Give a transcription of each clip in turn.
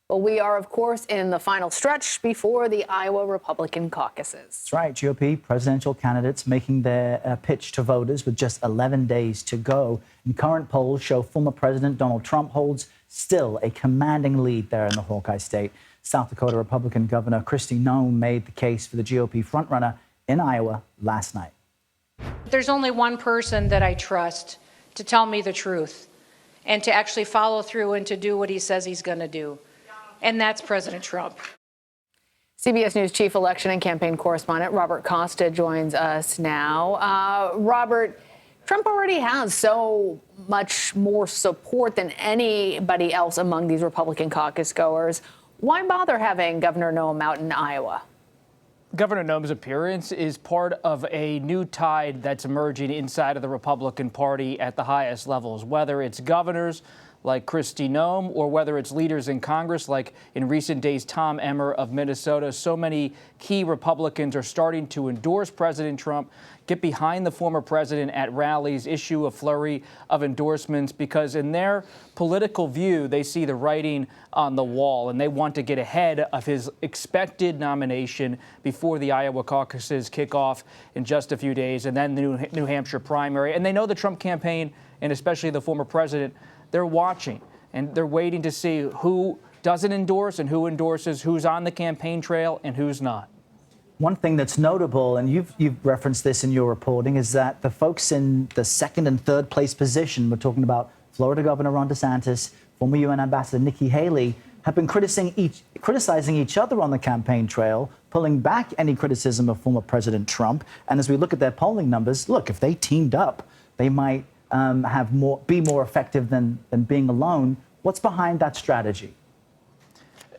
Well, we are, of course, in the final stretch before the Iowa Republican caucuses. That's right. GOP presidential candidates making their pitch to voters with just 11 days to go. And current polls show former President Donald Trump holds still a commanding lead there in the Hawkeye State. South Dakota Republican Governor Kristi Noem made the case for the GOP frontrunner in Iowa last night. There's only one person that I trust to tell me the truth and to actually follow through and to do what he says he's going to do. And that's President Trump. CBS News chief election and campaign correspondent Robert Costa joins us now. Robert, Trump already has so much more support than anybody else among these Republican caucus goers. Why bother having Governor Noem out in Iowa? Governor Noem's appearance is part of a new tide that's emerging inside of the Republican Party at the highest levels, whether it's governors like Kristi Noem or whether it's leaders in Congress like in recent days Tom Emmer of Minnesota. So many key Republicans are starting to endorse President Trump, get behind the former president at rallies, issue a flurry of endorsements because in their political view, they see the writing on the wall and they want to get ahead of his expected nomination before the Iowa caucuses kick off in just a few days and then the New Hampshire primary. And they know the Trump campaign and especially the former president, they're watching and they're waiting to see who doesn't endorse and who endorses, who's on the campaign trail and who's not. One thing that's notable, and you've referenced this in your reporting, is that the folks in the second and third place position, we're talking about Florida Governor Ron DeSantis, former UN Ambassador Nikki Haley, have been criticizing each other on the campaign trail, pulling back any criticism of former President Trump. And as we look at their polling numbers, look, if they teamed up, they might be more effective than being alone. What's behind that strategy?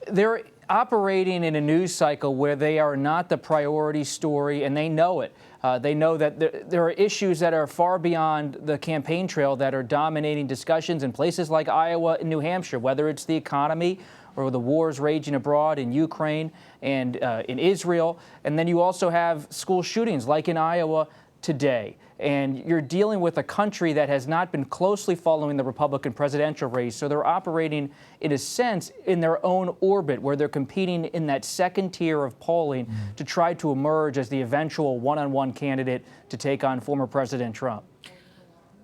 They're operating in a news cycle where they are not the priority story, and they know it. They know that there are issues that are far beyond the campaign trail that are dominating discussions in places like Iowa and New Hampshire, whether it's the economy or the wars raging abroad in Ukraine and in Israel. And then you also have school shootings like in Iowa today. And you're dealing with a country that has not been closely following the Republican presidential race. So they're operating, in a sense, in their own orbit, where they're competing in that second tier of polling to try to emerge as the eventual one-on-one candidate to take on former President Trump.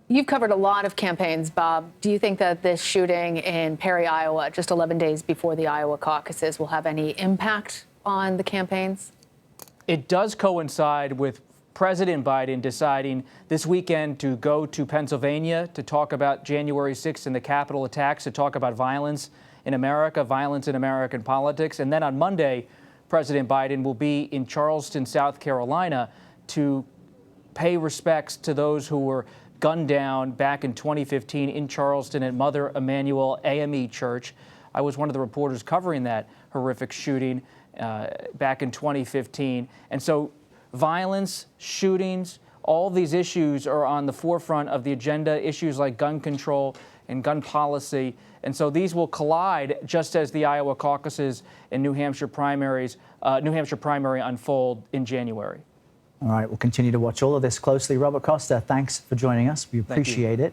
You've covered a lot of campaigns, Bob. Do you think that this shooting in Perry, Iowa, just 11 days before the Iowa caucuses, will have any impact on the campaigns? It does coincide with President Biden deciding this weekend to go to Pennsylvania to talk about January 6th and the Capitol attacks, to talk about violence in America, violence in American politics. And then on Monday, President Biden will be in Charleston, South Carolina, to pay respects to those who were gunned down back in 2015 in Charleston at Mother Emanuel AME Church. I was one of the reporters covering that horrific shooting back in 2015. And so violence, shootings, all these issues are on the forefront of the agenda, issues like gun control and gun policy. And so these will collide just as the Iowa caucuses and New Hampshire primary unfold in January. All right, we'll continue to watch all of this closely. Robert Costa, thanks for joining us. We appreciate it.